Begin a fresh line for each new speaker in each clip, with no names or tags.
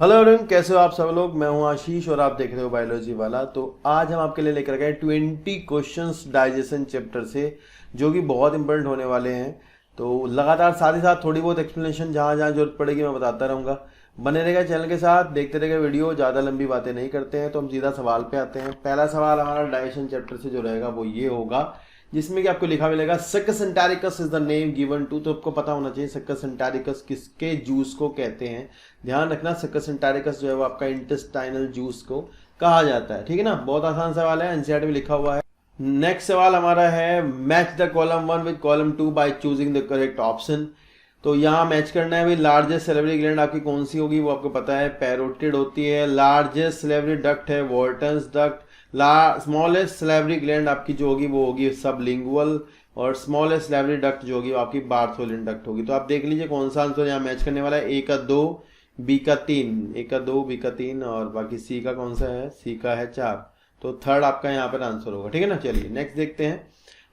Hello everyone, कैसे हो आप सब लोग। मैं हूं आशीष और आप देख रहे हो बायोलॉजी वाला। तो आज हम आपके लिए लेकर गए 20 क्वेश्चंस डाइजेशन चैप्टर से, जो कि बहुत इंपॉर्टेंट होने वाले हैं। तो लगातार साथ ही साथ थोड़ी बहुत एक्सप्लेनेशन जहां जहां जरूरत पड़ेगी मैं बताता रहूंगा। बने रहेगा चैनल के साथ, देखते रहेगा वीडियो। ज़्यादा लंबी बातें नहीं करते हैं तो हम सीधा सवाल पे आते हैं। पहला सवाल हमारा डाइजेशन चैप्टर से जो रहेगा वो ये होगा, जिसमें कि आपको लिखा मिलेगा succus entericus is the name given to. तो आपको पता होना चाहिए सक्कस एंटारिकस किसके जूस को कहते हैं। ध्यान रखना, सक्कस एंटारिकस जो है वो आपका इंटेस्टाइनल जूस को कहा जाता है। ठीक है ना, बहुत आसान सवाल है, एनसीईआरटी में लिखा हुआ है। नेक्स्ट सवाल हमारा है match the column 1 with column 2 by choosing the correct option. तो यहाँ मैच करना है भाई। लार्जेस्ट सेलेब्री ग्लैंड आपकी कौन सी होगी, वो आपको पता है, पैरोटिड होती है। लार्जेस्ट सेलेब्री डक्ट है वॉल्टन्स डक्ट। स्मॉलेस्ट सेलेब्री ग्लैंड आपकी जो होगी वो होगी सबलिंगुअल। और स्मॉलेस्ट सेलेब्री डक्ट जो होगी वो आपकी बार्थोलिन डक्ट होगी। तो आप देख लीजिए कौन सा आंसर यहाँ मैच करने वाला है। ए का 2, बी का 3, ए का 2, बी का 3, और बाकी सी का कौन सा है, सी का है 4। तो थर्ड आपका यहाँ पर आंसर होगा। ठीक है ना, चलिए नेक्स्ट देखते हैं।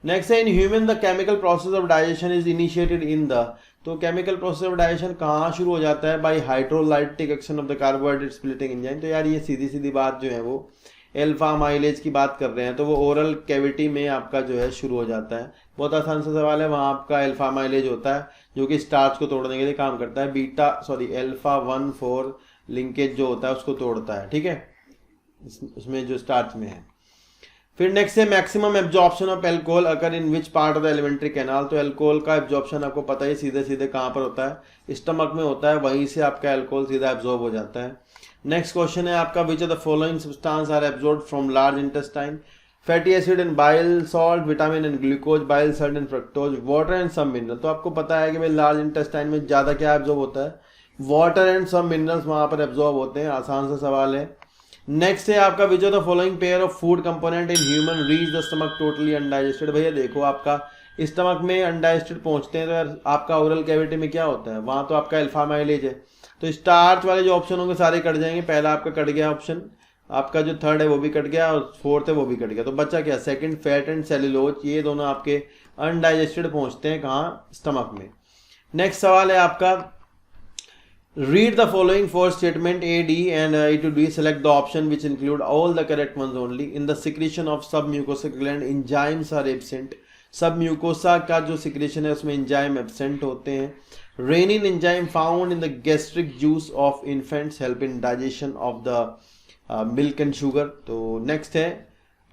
नेक्स्ट है in human the chemical process of digestion is initiated in the. तो केमिकल प्रोसेस ऑफ डाइजेशन कहाँ शुरू हो जाता है, by hydrolytic action of the carbohydrate splitting enzyme. तो यार ये सीधी सीधी बात जो है वो एल्फा माइलेज की बात कर रहे हैं, तो वो ओरल कैविटी में आपका जो है शुरू हो जाता है। बहुत आसान सा सवाल है। वहाँ आपका एल्फा माइलेज होता है जो कि स्टार्च को तोड़ने के लिए काम करता है। एल्फा 1,4 लिंकेज जो होता है उसको तोड़ता है। ठीक है, उसमें जो स्टार्च में है। फिर नेक्स्ट है maximum absorption of alcohol occur in which part of the alimentary canal. तो एल्कोहल का एब्जॉर्प्शन आपको पता है सीधे सीधे कहाँ पर होता है, स्टमक में होता है। वहीं से आपका एल्कोहल सीधा एब्जॉर्ब हो जाता है। नेक्स्ट क्वेश्चन है आपका which of the following substance are absorb from large intestine. Fatty acid and bile salt, vitamin and glucose, bile salt and fructose, water and some mineral. तो आपको पता है कि भाई लार्ज इंटेस्टाइन में ज्यादा क्या एब्जॉर्ब होता है, वाटर एंड सम मिनरल्स वहां पर एब्जॉर्ब होते हैं। आसान सा सवाल है। नेक्स्ट है आपका which of the following pair of food component in human reach the stomach totally undigested. भैया देखो, आपका स्टमक में अनडाइजेस्टेड पहुंचते हैं तो यार आपका ओरल कैविटी में क्या होता है, वहां तो आपका अल्फा माइलेज है। तो स्टार्च वाले जो ऑप्शन होंगे सारे कट जाएंगे। पहला आपका कट गया ऑप्शन, आपका जो थर्ड है वो भी कट गया, और फोर्थ है वो भी कट गया। तो बच्चा क्या, सेकंड फैट एंड सेलुलोज, ये दोनों आपके अनडाइजेस्टेड पहुंचते हैं कहाँ, स्टमक में। नेक्स्ट सवाल है आपका read the following four statement A, D and E to D. Select the option which include all the correct ones only. In the secretion of submucosal gland, enzymes are absent. Submucosa का जो secretion है उसमें enzyme absent होते हैं। Rennin enzyme found in the gastric juice of infants help in digestion of the milk and sugar. तो next है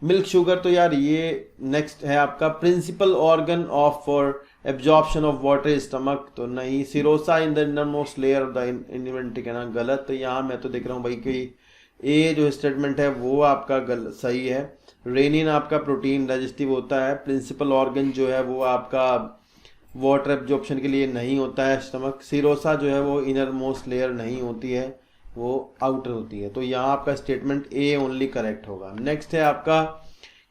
milk sugar. तो यार ये नेक्स्ट है आपका principal organ of for absorption of water stomach. तो नहीं, serosa in the innermost layer of the inventory कहना गलत। तो यहाँ मैं तो देख रहा हूँ भाई कि ए जो स्टेटमेंट है वो आपका गलत सही है। रेनिन आपका प्रोटीन डाइजेस्टिव होता है। प्रिंसिपल ऑर्गन जो है वो आपका वाटर एब्जॉर्प्शन के लिए नहीं होता है स्टमक। सिरोसा जो है वो इनर मोस्ट लेयर नहीं होती है, वो आउटर होती है। तो यहाँ आपका स्टेटमेंट ए ओनली करेक्ट होगा। नेक्स्ट है आपका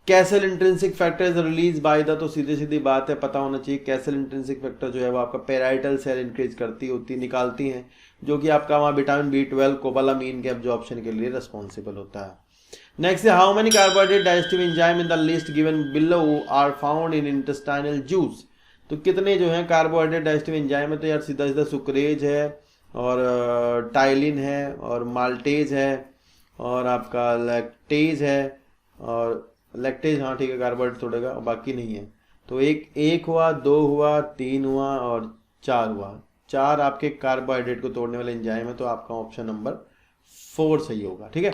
castle intrinsic factor is release by the. तो सीधी सीधी बात है, पता होना चाहिए कैसल इंट्रिंसिक फैक्टर जो है वो आपका पेराइटल सेल इंक्रीज करती होती निकालती हैं, जो कि आपका वहाँ विटामिन B12 कोबालामीन के एब्जॉर्प्शन के लिए रिस्पॉन्सिबल होता है। नेक्स्ट है how many carbohydrate digestive enzyme in the list given below are found in intestinal juice. तो कितने जो है कार्बोहाइड्रेट डाइजेस्टिव एंजाइम है, तो यार सीधा सीधा सुक्रेज है और टाइलिन है और माल्टेज है और आपका लैक्टेज है। और लैक्टेज हाँ ठीक है, कार्बोहाइड्रेट तोड़ेगा, बाकी नहीं है। तो एक हुआ, 2 हुआ, 3 हुआ और 4 हुआ। 4 आपके कार्बोहाइड्रेट को तोड़ने वाले एंजाइम है। तो आपका ऑप्शन नंबर 4 सही होगा। ठीक है,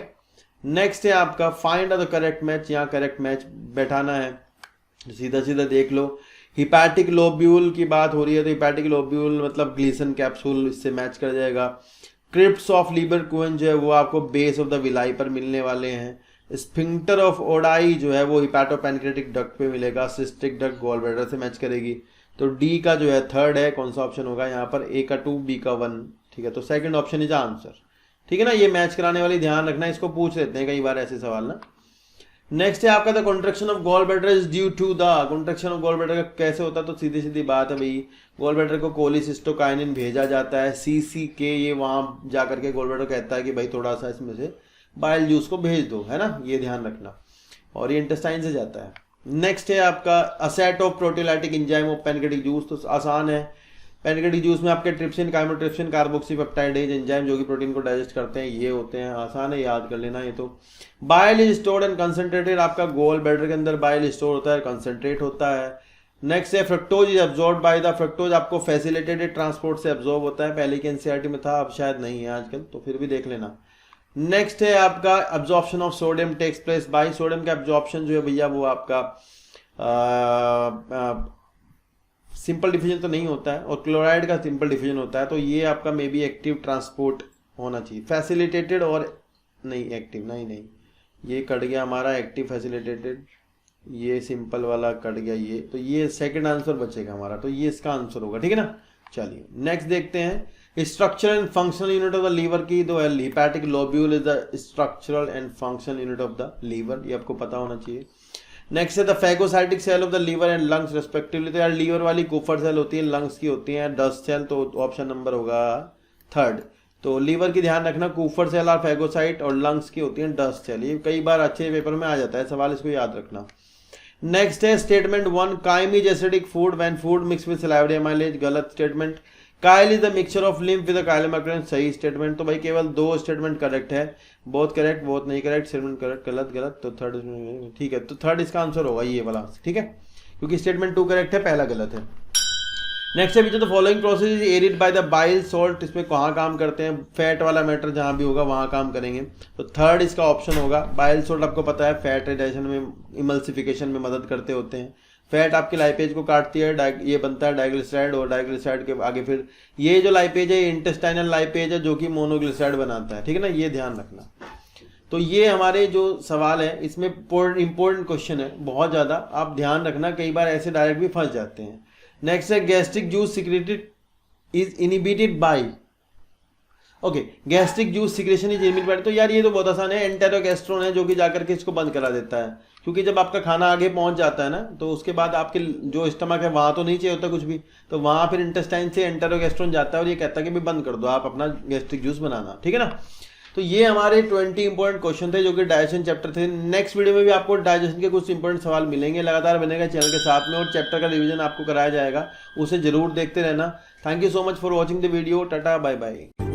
नेक्स्ट है आपका फाइंड द करेक्ट मैच। यहाँ करेक्ट मैच बैठाना है, सीधा सीधा देख लो। हिपैटिक लोब्यूल की बात हो रही है तो हिपैटिक लोब्यूल मतलब ग्लीसन कैप्सूल, इससे मैच कर जाएगा। क्रिप्स ऑफ लीबर कुएन जो है वो आपको बेस ऑफ द विलाई पर मिलने वाले हैं। स्फिंक्टर ऑफ ओडाई जो है वो हिपैटोपैनक्रेटिक डक्ट पे मिलेगा। सिस्टिक डक्ट गॉल ब्लैडर से मैच करेगी। तो डी का जो है थर्ड है, कौन सा ऑप्शन होगा यहाँ पर, ए का 2, बी का 1। ठीक है, तो सेकंड ऑप्शन इज आंसर। ठीक है ना, ये मैच कराने वाली ध्यान रखना, इसको पूछ लेते हैं कई बार ऐसे सवाल ना। नेक्स्ट है आपका the contraction of gall bladder is due to the. Contraction of gall bladder का कैसे होता है, तो सीधी सीधी बात है भाई, गॉल ब्लैडर को कोलिसिस्टोकाइनिन भेजा जाता है, CCK ये वहां जाकर के गॉल ब्लैडर कहता है कि भाई थोड़ा सा इसमें से बाइल जूस को भेज दो, है ना, ये ध्यान रखना। और ये इंटेस्टाइन से जाता है। नेक्स्ट है आपका asset of proteolytic enzyme of pancreatic juice. तो आसान है, पैनकेटिक जूस में आपके ट्रिप्सिन, काइमोट्रिप्सिन, कार्बोक्सीपेप्टाइडेज एंजाइम जो कि प्रोटीन को डाइजेस्ट करते हैं ये होते हैं। आसान है, याद कर लेना ये तो। Bile is stored and concentrated, आपका गोल ब्लैडर के अंदर बाइल स्टोर होता है, कंसंट्रेट होता है। नेक्स्ट है fructose is absorb by the, fructose आपको फैसिलिटेटेड ट्रांसपोर्ट से एब्जॉर्ब होता है। पहले के एनसीईआरटी में था, अब शायद नहीं है आजकल, तो फिर भी देख लेना। नेक्स्ट है आपका absorption of sodium takes place by, sodium का एब्जॉर्प्शन जो है भैया वो आपका सिंपल डिफिजन तो नहीं होता है, और क्लोराइड का सिंपल डिफिजन होता है। तो ये आपका मे बी एक्टिव ट्रांसपोर्ट होना चाहिए, फैसिलिटेटेड और नहीं एक्टिव, नहीं ये कट गया हमारा एक्टिव फैसिलिटेटेड, ये सिंपल वाला कट गया ये, तो ये सेकंड आंसर बचेगा हमारा, तो ये इसका आंसर होगा, ठीक है ना। चलिए नेक्स्ट देखते हैं structural and functional unit of the liver की। तो hepatic lobule is the structural and functional unit of the liver, ये आपको पता होना चाहिए। नेक्स्ट है the phagocytic cell of the liver and lungs respectively. तो यार लीवर वाली कुफर सेल होती है, लंग्स की होती है डस्ट सेल, तो ऑप्शन नंबर होगा 3rd। तो लीवर की ध्यान रखना, कुफर सेल और फैगोसाइट, और लंग्स की होती है डस्ट सेल। ये कई बार अच्छे पेपर में आ जाता है सवाल, इसको याद रखना। नेक्स्ट है statement 1, chyme is acidic food when food mix with salivary amylase, गलत statement. Chyle is the mixture of lymph with chylomicrons, सही स्टेटमेंट। तो भाई केवल 2 स्टेटमेंट करेक्ट है, बहुत करेक्ट बहुत नहीं करेक्ट, स्टेटमेंट करेक्ट गलत, तो 3rd ठीक है, तो 3rd इसका आंसर होगा ये वाला, ठीक है, क्योंकि स्टेटमेंट 2 करेक्ट है, पहला गलत है। नेक्स्ट है which of the following process is aided by the bile salt, इसमें कहाँ काम करते हैं, फैट वाला मैटर जहाँ भी होगा वहाँ काम करेंगे, तो 3rd इसका ऑप्शन होगा। बाइल सॉल्ट आपको पता है फैट रिडक्शन में, इमल्सिफिकेशन में मदद करते होते हैं। फैट आपके लाइपेज को काटती है, ये बनता है डाइग्लिसराइड, और डाइग्लिसराइड के आगे फिर ये जो लाइपेज है इंटेस्टाइनल लाइपेज है जो कि मोनोग्लिसराइड बनाता है, ठीक है ना, ये ध्यान रखना। तो ये हमारे जो सवाल है इसमें इंपॉर्टेंट क्वेश्चन है बहुत ज़्यादा, आप ध्यान रखना, कई बार ऐसे डायरेक्ट भी फंस जाते हैं। नेक्स्ट है gastric juice secreted is inhibited by, okay, gastric juice secretion is inhibited by. तो यार ये तो बहुत आसान है, एंटेरोगेस्ट्रोन है जो कि जाकर के इसको बंद करा देता है, क्योंकि जब आपका खाना आगे पहुंच जाता है ना तो उसके बाद आपके जो स्टमक है वहां तो नहीं चाहिए होता कुछ भी, तो वहां फिर इंटेस्टाइन से एंटेरोगेस्ट्रोन जाता है और ये कहता है कि भी बंद कर दो आप अपना गैस्ट्रिक जूस बनाना, ठीक है ना। तो ये हमारे 20 इंपॉर्टेंट क्वेश्चन थे जो कि डाइजेशन चैप्टर थे। नेक्स्ट वीडियो में भी आपको डाइजेशन के कुछ इंपॉर्टेंट सवाल मिलेंगे, लगातार बनेगा चैनल के साथ में, और चैप्टर का रिवीजन आपको कराया जाएगा, उसे जरूर देखते रहना। Thank you so much for watching the video, tata bye bye.